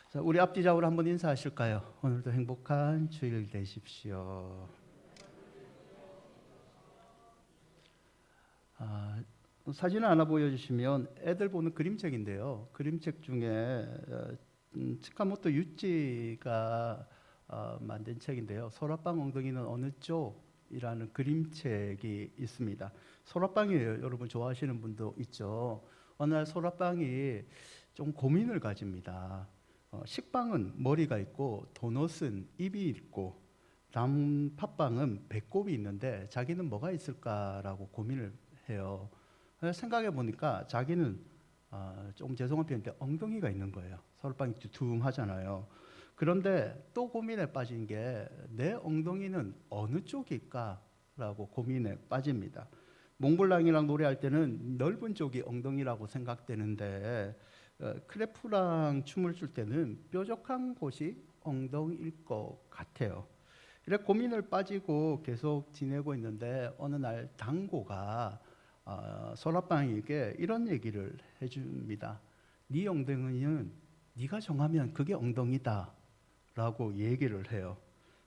자, 우리 앞뒤좌우로 한번 인사하실까요? 오늘도 행복한 주일 되십시오. 사진을 하나 보여주시면 애들 보는 그림책인데요. 그림책 중에 치카모토 유치가 만든 책인데요. 소라빵 엉덩이는 어느 쪽이라는 그림책이 있습니다. 소라빵이에요. 여러분 좋아하시는 분도 있죠. 어느 날 소라빵이 좀 고민을 가집니다. 식빵은 머리가 있고 도넛은 입이 있고 팥빵은 배꼽이 있는데 자기는 뭐가 있을까라고 고민을 해요. 생각해 보니까 자기는 조금 죄송한 표현인데 엉덩이가 있는 거예요. 서울빵이 두툼하잖아요. 그런데 또 고민에 빠진 게 내 엉덩이는 어느 쪽일까라고 고민에 빠집니다. 몽블랑이랑 노래할 때는 넓은 쪽이 엉덩이라고 생각되는데 크레프랑 춤을 출 때는 뾰족한 곳이 엉덩이일 것 같아요. 이렇게 고민을 빠지고 계속 지내고 있는데 어느 날 당고가 소라빵에게 이런 얘기를 해줍니다. 네 엉덩이는 네가 정하면 그게 엉덩이다 라고 얘기를 해요.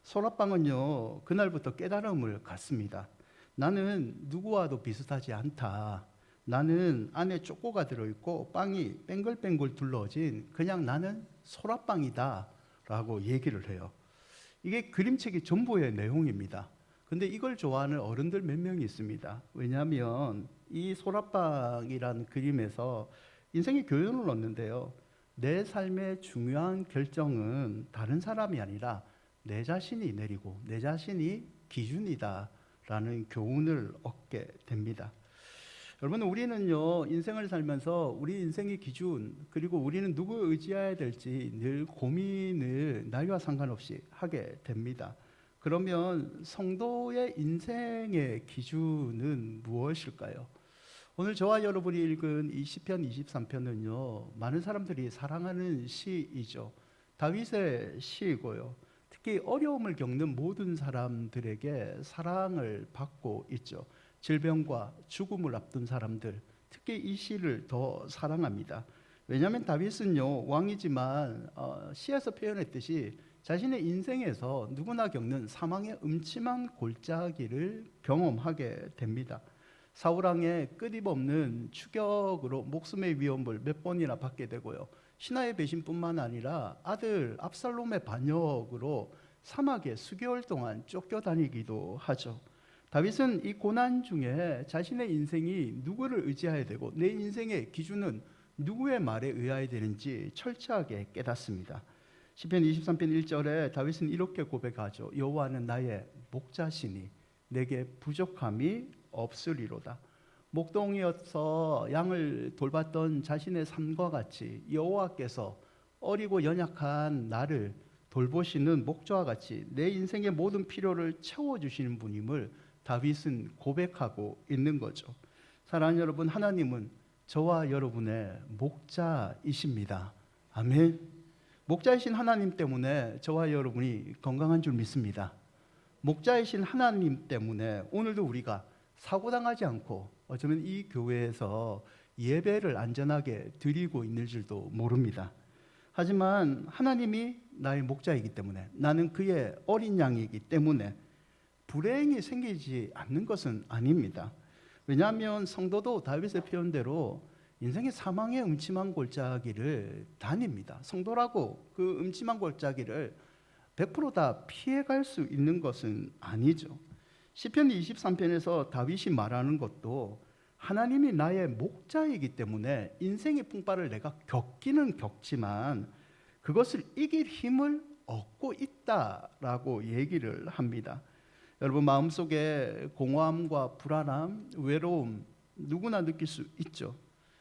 소라빵은요 그날부터 깨달음을 갖습니다. 나는 누구와도 비슷하지 않다. 나는 안에 초코가 들어있고 빵이 뱅글뱅글 둘러진 그냥 나는 소라빵이다 라고 얘기를 해요. 이게 그림책이 전부의 내용입니다. 근데 이걸 좋아하는 어른들 몇 명이 있습니다. 왜냐하면 이 소라빵이라는 그림에서 인생의 교훈을 얻는데요. 내 삶의 중요한 결정은 다른 사람이 아니라 내 자신이 내리고 내 자신이 기준이다 라는 교훈을 얻게 됩니다. 여러분, 우리는요 인생을 살면서 우리 인생의 기준 그리고 우리는 누구를 의지해야 될지 늘 고민을 나이와 상관없이 하게 됩니다. 그러면 성도의 인생의 기준은 무엇일까요? 오늘 저와 여러분이 읽은 이 시편 23편은요 많은 사람들이 사랑하는 시이죠. 다윗의 시이고요. 특히 어려움을 겪는 모든 사람들에게 사랑을 받고 있죠. 질병과 죽음을 앞둔 사람들, 특히 이 시를 더 사랑합니다. 왜냐하면 다윗은요 왕이지만 시에서 표현했듯이 자신의 인생에서 누구나 겪는 사망의 음침한 골짜기를 경험하게 됩니다. 사울왕의 끊임없는 추격으로 목숨의 위험을 몇 번이나 받게 되고요. 신하의 배신뿐만 아니라 아들 압살롬의 반역으로 사막에 수개월 동안 쫓겨다니기도 하죠. 다윗은 이 고난 중에 자신의 인생이 누구를 의지해야 되고 내 인생의 기준은 누구의 말에 의해야 되는지 철저하게 깨닫습니다. 시편 23편 1절에 다윗은 이렇게 고백하죠. 여호와는 나의 목자시니 내게 부족함이 없으리로다. 목동이어서 양을 돌봤던 자신의 삶과 같이 여호와께서 어리고 연약한 나를 돌보시는 목자와 같이 내 인생의 모든 필요를 채워주시는 분임을 다윗은 고백하고 있는 거죠. 사랑하는 여러분, 하나님은 저와 여러분의 목자이십니다. 아멘. 목자이신 하나님 때문에 저와 여러분이 건강한 줄 믿습니다. 목자이신 하나님 때문에 오늘도 우리가 사고당하지 않고 어쩌면 이 교회에서 예배를 안전하게 드리고 있는 줄도 모릅니다. 하지만 하나님이 나의 목자이기 때문에 나는 그의 어린 양이기 때문에 불행이 생기지 않는 것은 아닙니다. 왜냐하면 성도도 다윗의 표현대로 인생의 사망의 음침한 골짜기를 다닙니다. 성도라고 그 음침한 골짜기를 100%다 피해갈 수 있는 것은 아니죠. 시편 23편에서 다윗이 말하는 것도 하나님이 나의 목자이기 때문에 인생의 풍파를 내가 겪기는 겪지만 그것을 이길 힘을 얻고 있다라고 얘기를 합니다. 여러분, 마음속에 공허함과 불안함, 외로움 누구나 느낄 수 있죠.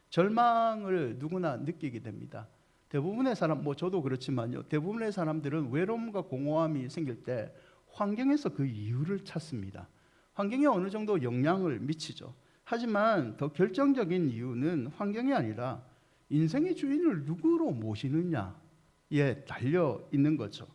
절망을 누구나 느끼게 됩니다. 대부분의 사람, 저도 그렇지만요, 대부분의 사람들은 외로움과 공허함이 생길 때 환경에서 그 이유를 찾습니다. 환경이 어느 정도 영향을 미치죠. 하지만 더 결정적인 이유는 환경이 아니라 인생의 주인을 누구로 모시느냐에 달려 있는 거죠.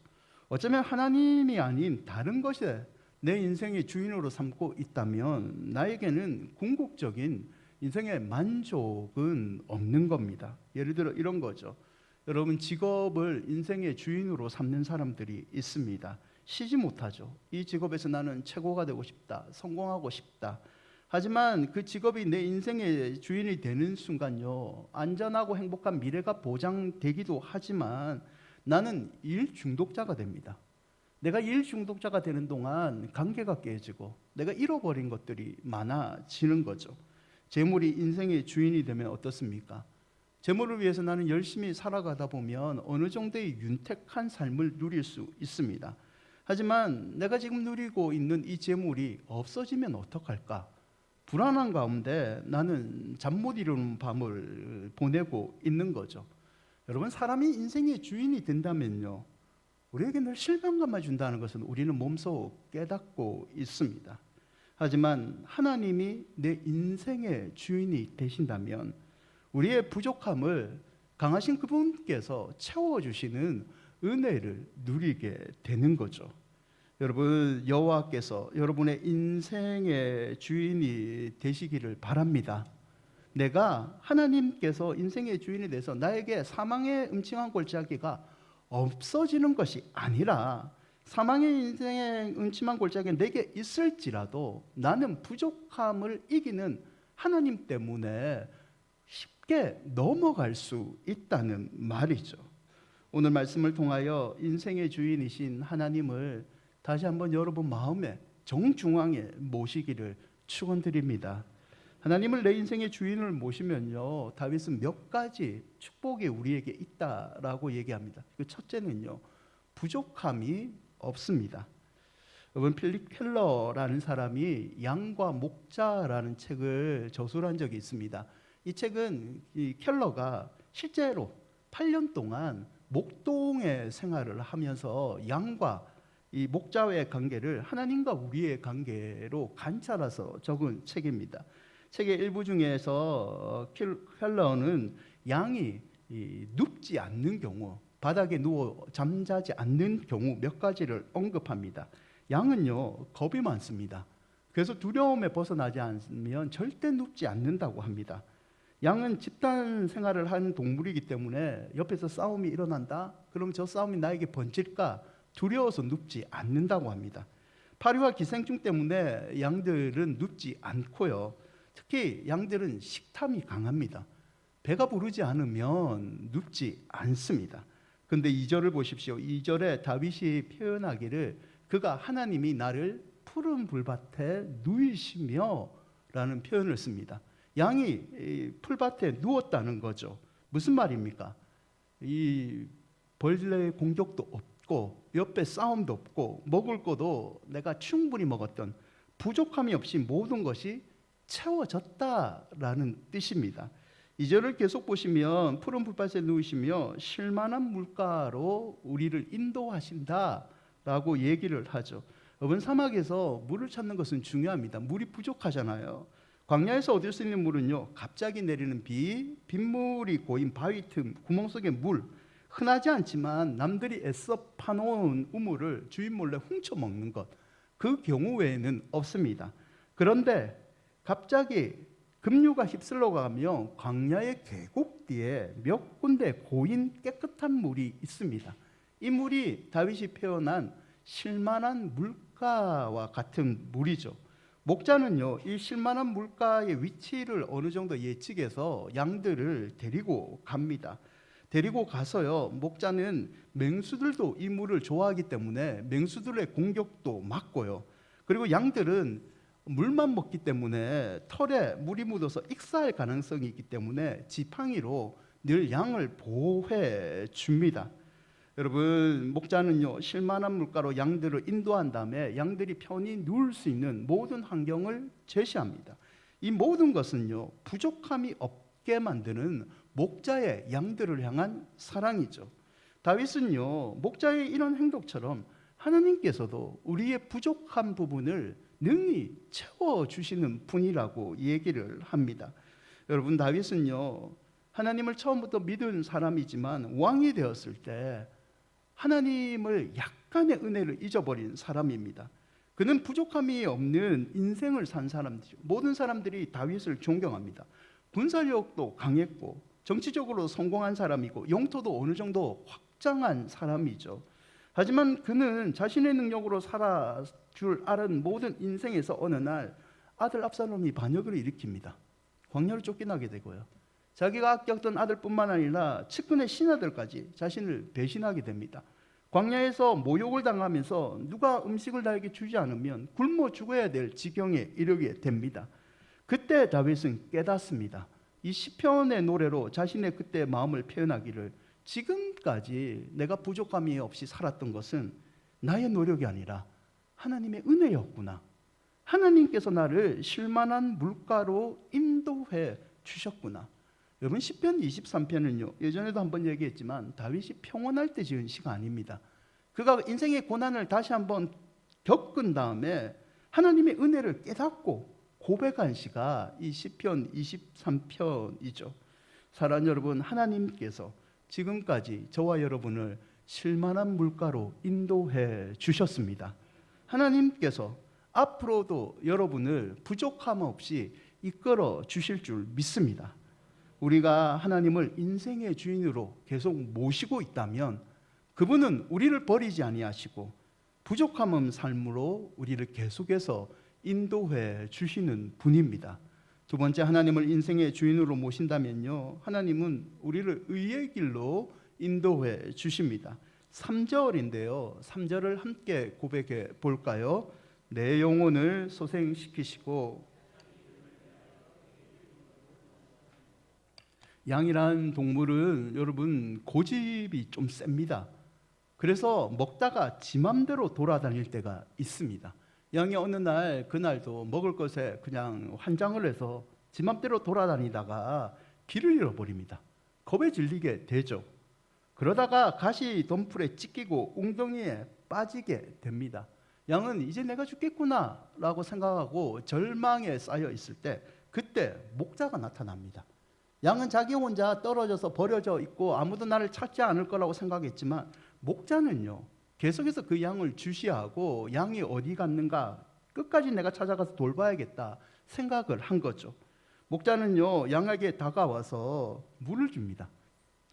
어쩌면 하나님이 아닌 다른 것에 내 인생의 주인으로 삼고 있다면 나에게는 궁극적인 인생의 만족은 없는 겁니다. 예를 들어 이런 거죠. 여러분, 직업을 인생의 주인으로 삼는 사람들이 있습니다. 쉬지 못하죠. 이 직업에서 나는 최고가 되고 싶다, 성공하고 싶다. 하지만 그 직업이 내 인생의 주인이 되는 순간요, 안전하고 행복한 미래가 보장되기도 하지만 나는 일 중독자가 됩니다. 내가 일 중독자가 되는 동안 관계가 깨지고 내가 잃어버린 것들이 많아지는 거죠. 재물이 인생의 주인이 되면 어떻습니까? 재물을 위해서 나는 열심히 살아가다 보면 어느 정도의 윤택한 삶을 누릴 수 있습니다. 하지만 내가 지금 누리고 있는 이 재물이 없어지면 어떡할까? 불안한 가운데 나는 잠 못 이루는 밤을 보내고 있는 거죠. 여러분, 사람이 인생의 주인이 된다면요, 우리에게 늘 실망감을 준다는 것은 우리는 몸소 깨닫고 있습니다. 하지만 하나님이 내 인생의 주인이 되신다면 우리의 부족함을 강하신 그분께서 채워주시는 은혜를 누리게 되는 거죠. 여러분, 여호와께서 여러분의 인생의 주인이 되시기를 바랍니다. 내가 하나님께서 인생의 주인이 돼서 나에게 사망의 음침한 골짜기가 없어지는 것이 아니라 사망의 인생의 음침한 골짜기가 내게 있을지라도 나는 부족함을 이기는 하나님 때문에 쉽게 넘어갈 수 있다는 말이죠. 오늘 말씀을 통하여 인생의 주인이신 하나님을 다시 한번 여러분 마음의 정중앙에 모시기를 축원드립니다. 하나님을 내 인생의 주인을 모시면요, 다윗은 몇 가지 축복이 우리에게 있다라고 얘기합니다. 그 첫째는요, 부족함이 없습니다. 여러분, 필립 켈러라는 사람이 양과 목자라는 책을 저술한 적이 있습니다. 이 책은 이 켈러가 실제로 8년 동안 목동의 생활을 하면서 양과 이 목자와의 관계를 하나님과 우리의 관계로 관찰해서 적은 책입니다. 책의 일부 중에서 켈러는 양이 눕지 않는 경우, 바닥에 누워 잠자지 않는 경우 몇 가지를 언급합니다. 양은요, 겁이 많습니다. 그래서 두려움에 벗어나지 않으면 절대 눕지 않는다고 합니다. 양은 집단 생활을 하는 동물이기 때문에 옆에서 싸움이 일어난다? 그럼 저 싸움이 나에게 번질까? 두려워서 눕지 않는다고 합니다. 파리와 기생충 때문에 양들은 눕지 않고요. 특히 양들은 식탐이 강합니다. 배가 부르지 않으면 눕지 않습니다. 그런데 2절을 보십시오. 2절에 다윗이 표현하기를 그가 하나님이 나를 푸른 불밭에 누이시며 라는 표현을 씁니다. 양이 풀밭에 누웠다는 거죠. 무슨 말입니까? 이 벌레 공격도 없고 옆에 싸움도 없고 먹을 것도 내가 충분히 먹었던 부족함이 없이 모든 것이 채워졌다라는 뜻입니다. 2절을 계속 보시면 푸른 불밭에 누우시며 쉴만한 물가로 우리를 인도하신다라고 얘기를 하죠. 여러분, 사막에서 물을 찾는 것은 중요합니다. 물이 부족하잖아요. 광야에서 얻을 수 있는 물은요, 갑자기 내리는 비, 빗물이 고인 바위 틈, 구멍 속의 물, 흔하지 않지만 남들이 애써 파놓은 우물을 주인 몰래 훔쳐 먹는 것, 그 경우 외에는 없습니다. 그런데 갑자기 급류가 휩쓸러 가면 광야의 계곡 뒤에 몇 군데 고인 깨끗한 물이 있습니다. 이 물이 다윗이 표현한 쉴만한 물가와 같은 물이죠. 목자는요, 이 쉴만한 물가의 위치를 어느 정도 예측해서 양들을 데리고 갑니다. 데리고 가서요, 목자는 맹수들도 이 물을 좋아하기 때문에 맹수들의 공격도 막고요. 그리고 양들은 물만 먹기 때문에 털에 물이 묻어서 익사할 가능성이 있기 때문에 지팡이로 늘 양을 보호해 줍니다. 여러분, 목자는요, 쉴만한 물가로 양들을 인도한 다음에 양들이 편히 누울 수 있는 모든 환경을 제시합니다. 이 모든 것은요, 부족함이 없게 만드는 목자의 양들을 향한 사랑이죠. 다윗은요, 목자의 이런 행동처럼 하나님께서도 우리의 부족한 부분을 능히 채워주시는 분이라고 얘기를 합니다. 여러분, 다윗은요, 하나님을 처음부터 믿은 사람이지만 왕이 되었을 때 하나님을 약간의 은혜를 잊어버린 사람입니다. 그는 부족함이 없는 인생을 산 사람이죠. 모든 사람들이 다윗을 존경합니다. 군사력도 강했고 정치적으로 성공한 사람이고 영토도 어느 정도 확장한 사람이죠. 하지만 그는 자신의 능력으로 살아줄 알은 모든 인생에서 어느 날 아들 압살롬이 반역을 일으킵니다. 광야로 쫓겨나게 되고요. 자기가 아꼈던 아들뿐만 아니라 측근의 신하들까지 자신을 배신하게 됩니다. 광야에서 모욕을 당하면서 누가 음식을 나에게 주지 않으면 굶어 죽어야 될 지경에 이르게 됩니다. 그때 다윗은 깨닫습니다. 이 시편의 노래로 자신의 그때 마음을 표현하기를, 지금까지 내가 부족함이 없이 살았던 것은 나의 노력이 아니라 하나님의 은혜였구나. 하나님께서 나를 쉴만한 물가로 인도해 주셨구나. 여러분, 시편 23편은요, 예전에도 한번 얘기했지만 다윗이 평온할 때 지은 시가 아닙니다. 그가 인생의 고난을 다시 한번 겪은 다음에 하나님의 은혜를 깨닫고 고백한 시가 이 시편 23편이죠. 사랑하는 여러분, 하나님께서 지금까지 저와 여러분을 쉴만한 물가로 인도해 주셨습니다. 하나님께서 앞으로도 여러분을 부족함 없이 이끌어 주실 줄 믿습니다. 우리가 하나님을 인생의 주인으로 계속 모시고 있다면 그분은 우리를 버리지 아니하시고 부족함 없는 삶으로 우리를 계속해서 인도해 주시는 분입니다. 두 번째, 하나님을 인생의 주인으로 모신다면요, 하나님은 우리를 의의 길로 인도해 주십니다. 3절인데요. 3절을 함께 고백해 볼까요? 내 영혼을 소생시키시고. 양이란 동물은 여러분 고집이 좀 셉니다. 그래서 먹다가 지 맘대로 돌아다닐 때가 있습니다. 양이 어느 날 그날도 먹을 것에 그냥 환장을 해서 지 맘대로 돌아다니다가 길을 잃어버립니다. 겁에 질리게 되죠. 그러다가 가시 덤불에 찢기고 웅덩이에 빠지게 됩니다. 양은 이제 내가 죽겠구나 라고 생각하고 절망에 쌓여 있을 때 그때 목자가 나타납니다. 양은 자기 혼자 떨어져서 버려져 있고 아무도 나를 찾지 않을 거라고 생각했지만 목자는요, 계속해서 그 양을 주시하고 양이 어디 갔는가 끝까지 내가 찾아가서 돌봐야겠다 생각을 한 거죠. 목자는요, 양에게 다가와서 물을 줍니다.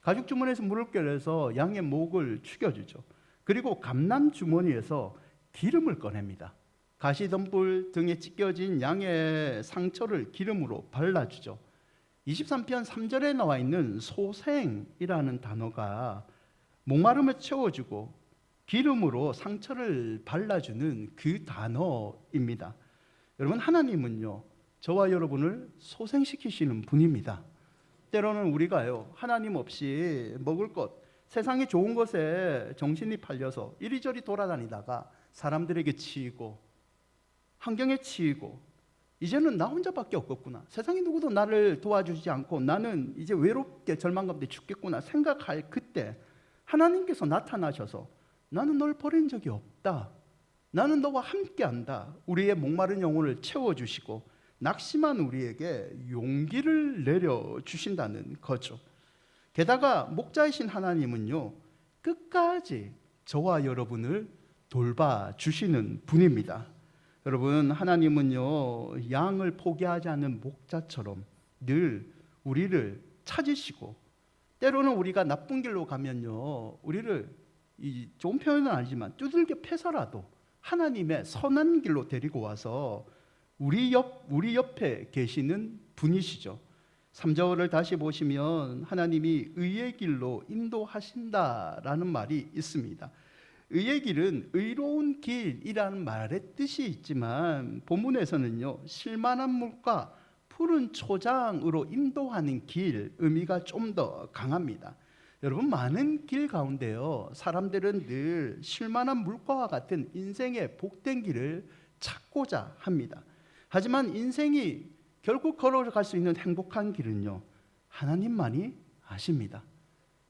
가죽 주머니에서 물을 꺼내서 양의 목을 축여주죠. 그리고 감람 주머니에서 기름을 꺼냅니다. 가시덤불 등에 찢겨진 양의 상처를 기름으로 발라주죠. 23편 3절에 나와 있는 소생이라는 단어가 목마름을 채워주고 기름으로 상처를 발라주는 그 단어입니다. 여러분, 하나님은요, 저와 여러분을 소생시키시는 분입니다. 때로는 우리가요, 하나님 없이 먹을 것, 세상의 좋은 것에 정신이 팔려서 이리저리 돌아다니다가 사람들에게 치이고 환경에 치이고 이제는 나 혼자밖에 없겠구나, 세상에 누구도 나를 도와주지 않고 나는 이제 외롭게 절망 가운데 죽겠구나 생각할 그때 하나님께서 나타나셔서 나는 널 버린 적이 없다, 나는 너와 함께한다, 우리의 목마른 영혼을 채워주시고 낙심한 우리에게 용기를 내려주신다는 거죠. 게다가 목자이신 하나님은요, 끝까지 저와 여러분을 돌봐주시는 분입니다. 여러분, 하나님은요, 양을 포기하지 않는 목자처럼 늘 우리를 찾으시고, 때로는 우리가 나쁜 길로 가면요, 우리를 좋은 표현은 아니지만 두들겨 패서라도 하나님의 선한 길로 데리고 와서 우리 옆에 계시는 분이시죠. 3절을 다시 보시면 하나님이 의의 길로 인도하신다라는 말이 있습니다. 의의 길은 의로운 길이라는 말의 뜻이 있지만 본문에서는요, 쉴만한 물과 푸른 초장으로 인도하는 길, 의미가 좀 더 강합니다. 여러분, 많은 길 가운데요, 사람들은 늘 쉴만한 물가와 같은 인생의 복된 길을 찾고자 합니다. 하지만 인생이 결국 걸어갈 수 있는 행복한 길은요, 하나님만이 아십니다.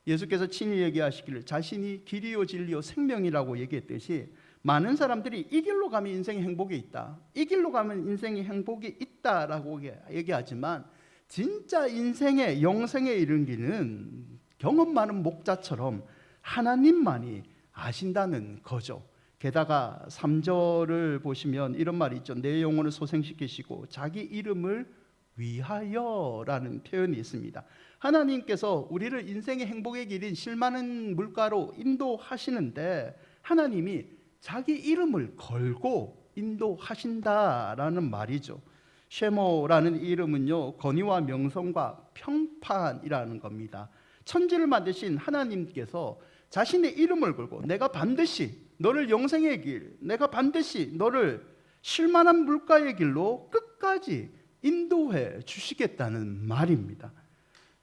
예수께서 친히 얘기하시기를 자신이 길이요 진리요 생명이라고 얘기했듯이 많은 사람들이 이 길로 가면 인생의 행복이 있다, 이 길로 가면 인생의 행복이 있다라고 얘기하지만 진짜 인생의 영생에 이른 길은 경험 많은 목자처럼 하나님만이 아신다는 거죠. 게다가 3절을 보시면 이런 말이 있죠. 내 영혼을 소생시키시고 자기 이름을 위하여라는 표현이 있습니다. 하나님께서 우리를 인생의 행복의 길인 실만한 물가로 인도하시는데 하나님이 자기 이름을 걸고 인도하신다라는 말이죠. 쉐모라는 이름은요, 건의와 명성과 평판이라는 겁니다. 천지를 만드신 하나님께서 자신의 이름을 걸고 내가 반드시 너를 영생의 길, 내가 반드시 너를 쉴만한 물가의 길로 끝까지 인도해 주시겠다는 말입니다.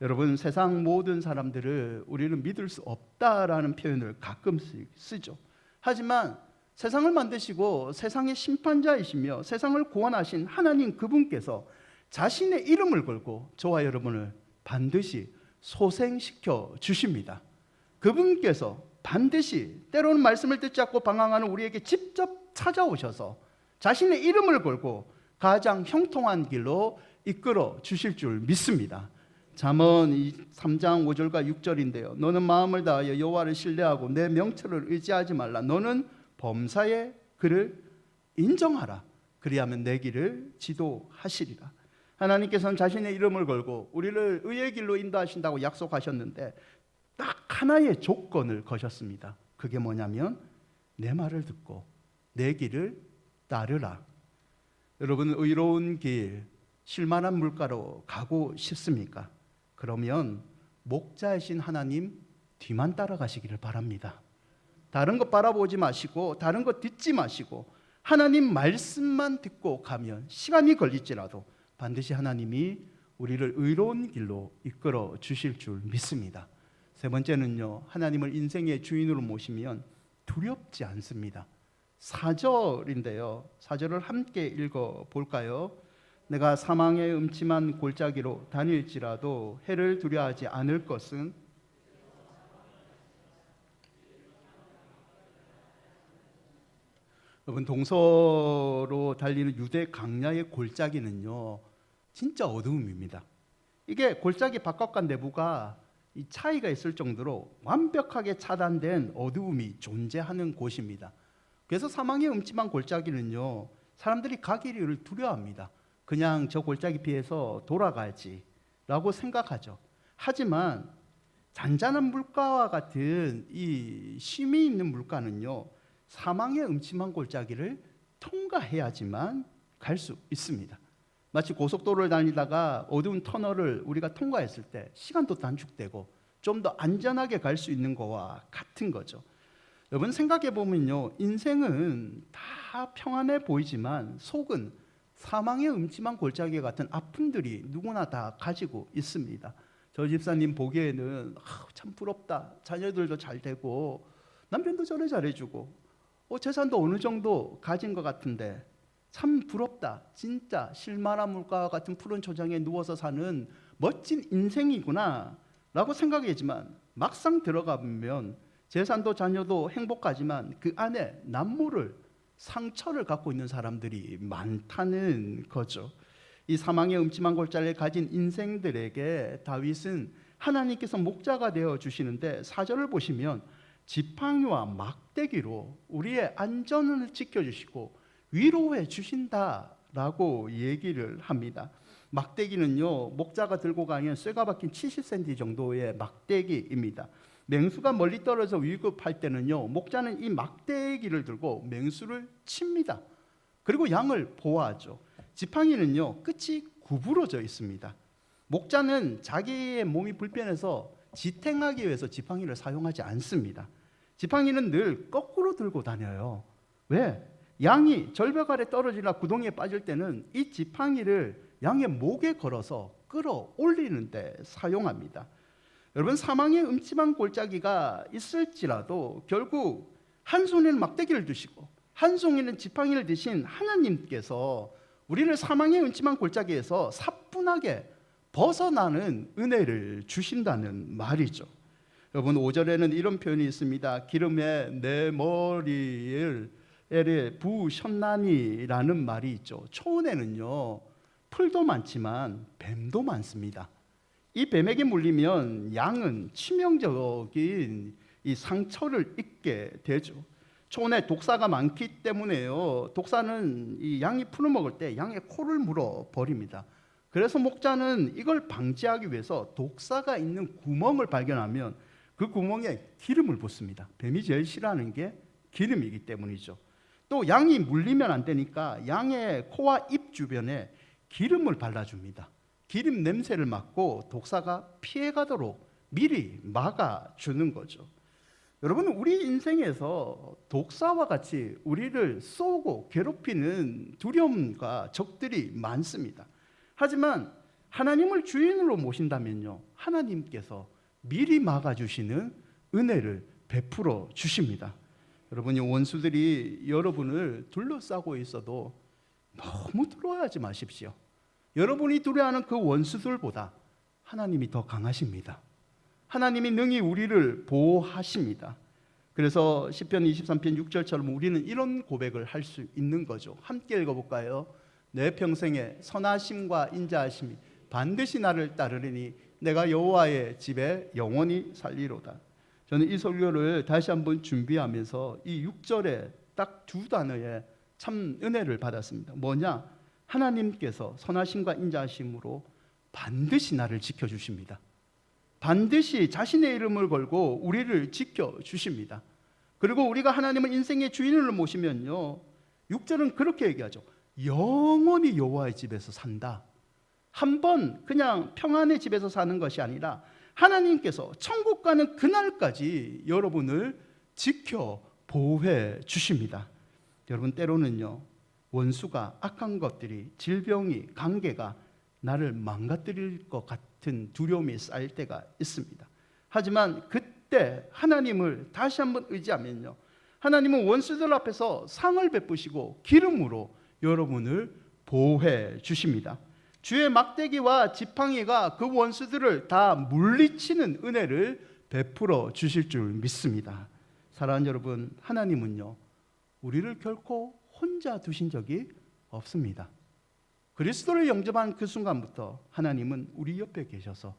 여러분, 세상 모든 사람들을 우리는 믿을 수 없다라는 표현을 가끔씩 쓰죠. 하지만 세상을 만드시고 세상의 심판자이시며 세상을 구원하신 하나님 그분께서 자신의 이름을 걸고 저와 여러분을 반드시 소생시켜 주십니다. 그분께서 반드시 때로는 말씀을 듣지 않고 방황하는 우리에게 직접 찾아오셔서 자신의 이름을 걸고 가장 형통한 길로 이끌어 주실 줄 믿습니다. 잠언 3장 5절과 6절인데요. 너는 마음을 다하여 여호와를 신뢰하고 내 명철을 의지하지 말라. 너는 범사에 그를 인정하라. 그리하면 내 길을 지도하시리라. 하나님께서는 자신의 이름을 걸고 우리를 의의 길로 인도하신다고 약속하셨는데 딱 하나의 조건을 거셨습니다. 그게 뭐냐면 내 말을 듣고 내 길을 따르라. 여러분, 의로운 길, 쉴만한 물가로 가고 싶습니까? 그러면 목자이신 하나님 뒤만 따라가시기를 바랍니다. 다른 것 바라보지 마시고 다른 것 듣지 마시고 하나님 말씀만 듣고 가면 시간이 걸릴지라도 반드시 하나님이 우리를 의로운 길로 이끌어 주실 줄 믿습니다. 세 번째는요, 하나님을 인생의 주인으로 모시면 두렵지 않습니다. 4절인데요. 4절을 함께 읽어볼까요? 내가 사망의 음침한 골짜기로 다닐지라도 해를 두려워하지 않을 것은 여러분, 동서로 달리는 유대 강야의 골짜기는요 진짜 어두움입니다. 이게 골짜기 바깥과 내부가 이 차이가 있을 정도로 완벽하게 차단된 어두움이 존재하는 곳입니다. 그래서 사망의 음침한 골짜기는요 사람들이 가기를 두려워합니다. 그냥 저 골짜기 피해서 돌아가지라고 생각하죠. 하지만 잔잔한 물가와 같은 이 쉼이 있는 물가는요 사망의 음침한 골짜기를 통과해야지만 갈 수 있습니다. 마치 고속도로를 달리다가 어두운 터널을 우리가 통과했을 때 시간도 단축되고 좀 더 안전하게 갈 수 있는 거와 같은 거죠. 여러분, 생각해 보면요, 인생은 다 평안해 보이지만 속은 사망의 음침한 골짜기 같은 아픔들이 누구나 다 가지고 있습니다. 저 집사님 보기에는 참 부럽다. 자녀들도 잘 되고 남편도 저를 잘해주고 재산도 어느 정도 가진 것 같은데 참 부럽다. 진짜 실만한 물가와 같은 푸른 초장에 누워서 사는 멋진 인생이구나 라고 생각하지만 막상 들어가 보면 재산도 자녀도 행복하지만 그 안에 남모를 상처를 갖고 있는 사람들이 많다는 거죠. 이 사망의 음침한 골짜기를 가진 인생들에게 다윗은 하나님께서 목자가 되어 주시는데 4절을 보시면 지팡이와 막대기로 우리의 안전을 지켜주시고 위로해 주신다라고 얘기를 합니다. 막대기는요 목자가 들고 가면 쇠가 박힌 70cm 정도의 막대기입니다. 맹수가 멀리 떨어져 위급할 때는요 목자는 이 막대기를 들고 맹수를 칩니다. 그리고 양을 보호하죠. 지팡이는요 끝이 구부러져 있습니다. 목자는 자기의 몸이 불편해서 지탱하기 위해서 지팡이를 사용하지 않습니다. 지팡이는 늘 거꾸로 들고 다녀요. 왜? 양이 절벽 아래 떨어지나 구덩이에 빠질 때는 이 지팡이를 양의 목에 걸어서 끌어올리는 데 사용합니다. 여러분, 사망의 음침한 골짜기가 있을지라도 결국 한 손에는 막대기를 드시고 한 손에는 지팡이를 드신 하나님께서 우리를 사망의 음침한 골짜기에서 사뿐하게 벗어나는 은혜를 주신다는 말이죠. 여러분, 5절에는 이런 표현이 있습니다. 기름에 내 머리를 부으셨나니라는 말이 있죠. 초원에는요 풀도 많지만 뱀도 많습니다. 이 뱀에게 물리면 양은 치명적인 이 상처를 입게 되죠. 초원에 독사가 많기 때문에요 독사는 이 양이 풀을 먹을 때 양의 코를 물어 버립니다. 그래서 목자는 이걸 방지하기 위해서 독사가 있는 구멍을 발견하면 그 구멍에 기름을 붓습니다. 뱀이 제일 싫어하는 게 기름이기 때문이죠. 또 양이 물리면 안 되니까 양의 코와 입 주변에 기름을 발라줍니다. 기름 냄새를 맡고 독사가 피해가도록 미리 막아주는 거죠. 여러분, 우리 인생에서 독사와 같이 우리를 쏘고 괴롭히는 두려움과 적들이 많습니다. 하지만 하나님을 주인으로 모신다면요, 하나님께서 미리 막아주시는 은혜를 베풀어 주십니다. 여러분이 원수들이 여러분을 둘러싸고 있어도 너무 두려워하지 마십시오. 여러분이 두려워하는 그 원수들보다 하나님이 더 강하십니다. 하나님이 능히 우리를 보호하십니다. 그래서 시편 23편 6절처럼 우리는 이런 고백을 할 수 있는 거죠. 함께 읽어볼까요? 내 평생에 선하심과 인자하심이 반드시 나를 따르리니 내가 여호와의 집에 영원히 살리로다. 저는 이 설교를 다시 한번 준비하면서 이 6절에 딱 두 단어에 참 은혜를 받았습니다. 뭐냐? 하나님께서 선하심과 인자하심으로 반드시 나를 지켜주십니다. 반드시 자신의 이름을 걸고 우리를 지켜주십니다. 그리고 우리가 하나님을 인생의 주인으로 모시면요, 6절은 그렇게 얘기하죠. 영원히 여호와의 집에서 산다. 한 번 그냥 평안의 집에서 사는 것이 아니라 하나님께서 천국 가는 그날까지 여러분을 지켜 보호해 주십니다. 여러분, 때로는요, 원수가 악한 것들이, 질병이, 관계가 나를 망가뜨릴 것 같은 두려움이 쌓일 때가 있습니다. 하지만 그때 하나님을 다시 한번 의지하면요, 하나님은 원수들 앞에서 상을 베푸시고 기름으로 여러분을 보호해 주십니다. 주의 막대기와 지팡이가 그 원수들을 다 물리치는 은혜를 베풀어 주실 줄 믿습니다. 사랑하는 여러분, 하나님은요, 우리를 결코 혼자 두신 적이 없습니다. 그리스도를 영접한 그 순간부터 하나님은 우리 옆에 계셔서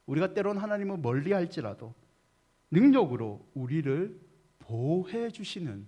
우리가 때론 하나님을 멀리 할지라도 능력으로 우리를 보호해 주시는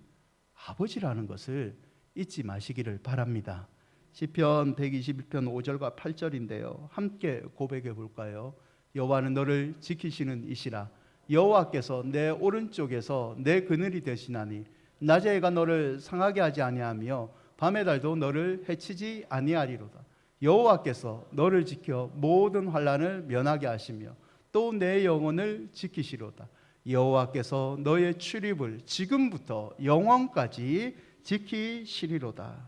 아버지라는 것을 잊지 마시기를 바랍니다. 시편 121편 5절과 8절인데요. 함께 고백해 볼까요? 여호와는 너를 지키시는 이시라. 여호와께서 내 오른쪽에서 내 그늘이 되시나니 낮에 해가 너를 상하게 하지 아니하며 밤의 달도 너를 해치지 아니하리로다. 여호와께서 너를 지켜 모든 환난을 면하게 하시며 또 내 영혼을 지키시로다. 여호와께서 너의 출입을 지금부터 영원까지 지키시리로다.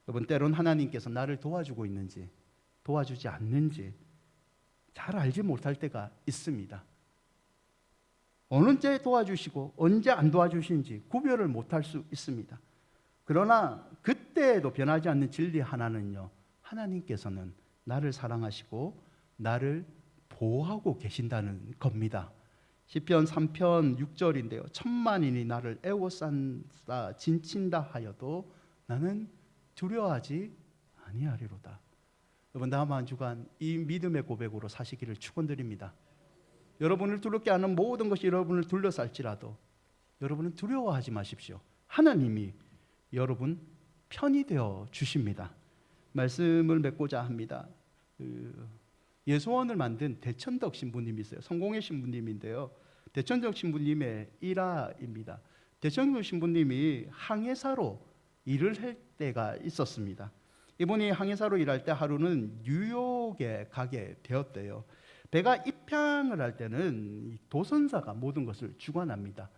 여러분, 때론 하나님께서 나를 도와주고 있는지 도와주지 않는지 잘 알지 못할 때가 있습니다. 언제 도와주시고 언제 안 도와주시는지 구별을 못할 수 있습니다. 그러나 그때에도 변하지 않는 진리 하나는요, 하나님께서는 나를 사랑하시고 나를 보호하고 계신다는 겁니다. 시편 3편 6절인데요. 천만인이 나를 애워싼다 진친다 하여도 나는 두려워하지 아니하리로다. 여러분, 다음 한 주간 이 믿음의 고백으로 사시기를 축원드립니다. 여러분을 두렵게 하는 모든 것이 여러분을 둘러쌀지라도 여러분은 두려워하지 마십시오. 하나님이 여러분 편이 되어 주십니다. 말씀을 맺고자 합니다. 예수원을 만든 대천덕 신부님이 있어요. 성공의 신부님인데요. 대천덕 신부님의 일화입니다. 대천덕 신부님이 항해사로 일을 할 때가 있었습니다. 이분이 항해사로 일할 때 하루는 뉴욕에 가게 되었대요. 배가 입항을 할 때는 도선사가 모든 것을 주관합니다.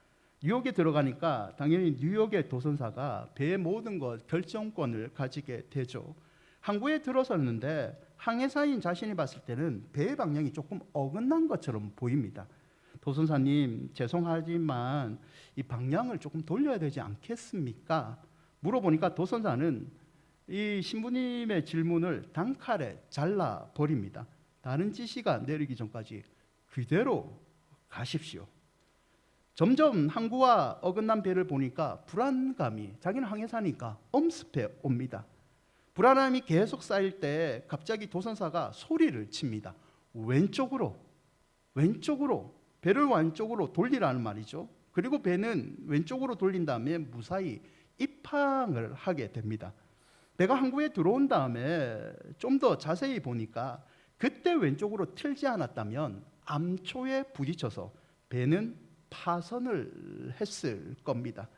뉴욕에 들어가니까 당연히 뉴욕의 도선사가 배의 모든 것 결정권을 가지게 되죠. 항구에 들어섰는데 항해사인 자신이 봤을 때는 배의 방향이 조금 어긋난 것처럼 보입니다. 도선사님, 죄송하지만 이 방향을 조금 돌려야 되지 않겠습니까? 물어보니까 도선사는 이 신부님의 질문을 단칼에 잘라버립니다. 다른 지시가 내리기 전까지 그대로 가십시오. 점점 항구와 어긋난 배를 보니까 불안감이, 자기는 항해사니까 엄습해 옵니다. 불안함이 계속 쌓일 때 갑자기 도선사가 소리를 칩니다. 왼쪽으로 배를 왼쪽으로 돌리라는 말이죠. 그리고 배는 왼쪽으로 돌린 다음에 무사히 입항을 하게 됩니다. 배가 항구에 들어온 다음에 좀 더 자세히 보니까 그때 왼쪽으로 틀지 않았다면 암초에 부딪혀서 배는 파선을 했을 겁니다.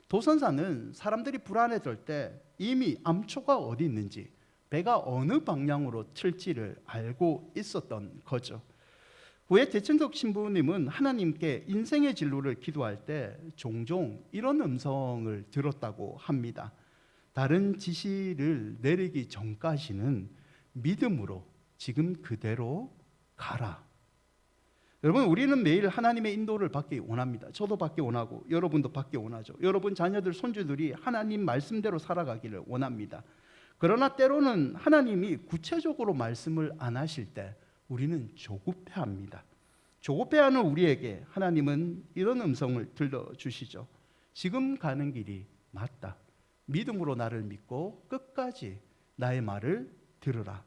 도선사는 사람들이 불안해질 때 이미 암초가 어디 있는지, 배가 어느 방향으로 틀지를 알고 있었던 거죠. 후에 대천석 신부님은 하나님께 인생의 진로를 기도할 때 종종 이런 음성을 들었다고 합니다. 다른 지시를 내리기 전까지는 믿음으로 지금 그대로 가라. 여러분, 우리는 매일 하나님의 인도를 받기 원합니다. 저도 받기 원하고 여러분도 받기 원하죠. 여러분 자녀들, 손주들이 하나님 말씀대로 살아가기를 원합니다. 그러나 때로는 하나님이 구체적으로 말씀을 안 하실 때 우리는 조급해합니다. 조급해하는 우리에게 하나님은 이런 음성을 들려주시죠. 지금 가는 길이 맞다. 믿음으로 나를 믿고 끝까지 나의 말을 들으라.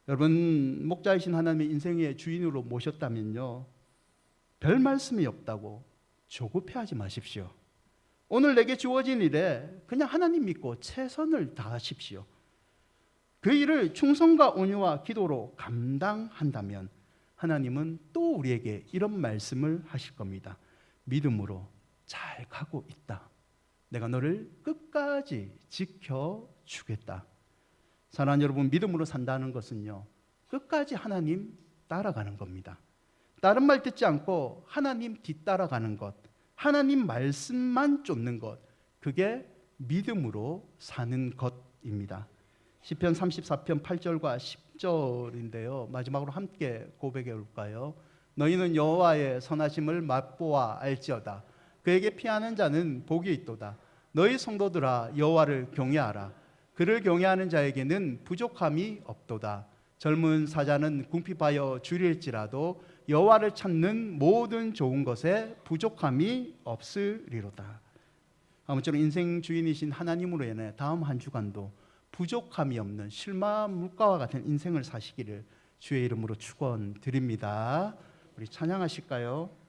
여러분, 목자이신 하나님의 인생의 주인으로 모셨다면요, 별 말씀이 없다고 조급해하지 마십시오. 오늘 내게 주어진 일에 그냥 하나님 믿고 최선을 다하십시오. 그 일을 충성과 온유와 기도로 감당한다면 하나님은 또 우리에게 이런 말씀을 하실 겁니다. 믿음으로 잘 가고 있다. 내가 너를 끝까지 지켜주겠다. 사랑하는 여러분, 믿음으로 산다는 것은요, 끝까지 하나님 따라가는 겁니다. 다른 말 듣지 않고 하나님 뒤따라가는 것, 하나님 말씀만 쫓는 것, 그게 믿음으로 사는 것입니다. 시편 34편 8절과 10절인데요. 마지막으로 함께 고백해 볼까요? 너희는 여호와의 선하심을 맛보아 알지어다. 그에게 피하는 자는 복이 있도다. 너희 성도들아, 여호와를 경외하라. 그를 경외하는 자에게는 부족함이 없도다. 젊은 사자는 궁핍하여 주릴지라도 여호와를 찾는 모든 좋은 것에 부족함이 없으리로다. 아무쪼록 인생 주인이신 하나님으로 인해 다음 한 주간도 부족함이 없는 실마 물가와 같은 인생을 사시기를 주의 이름으로 축원드립니다. 우리 찬양하실까요?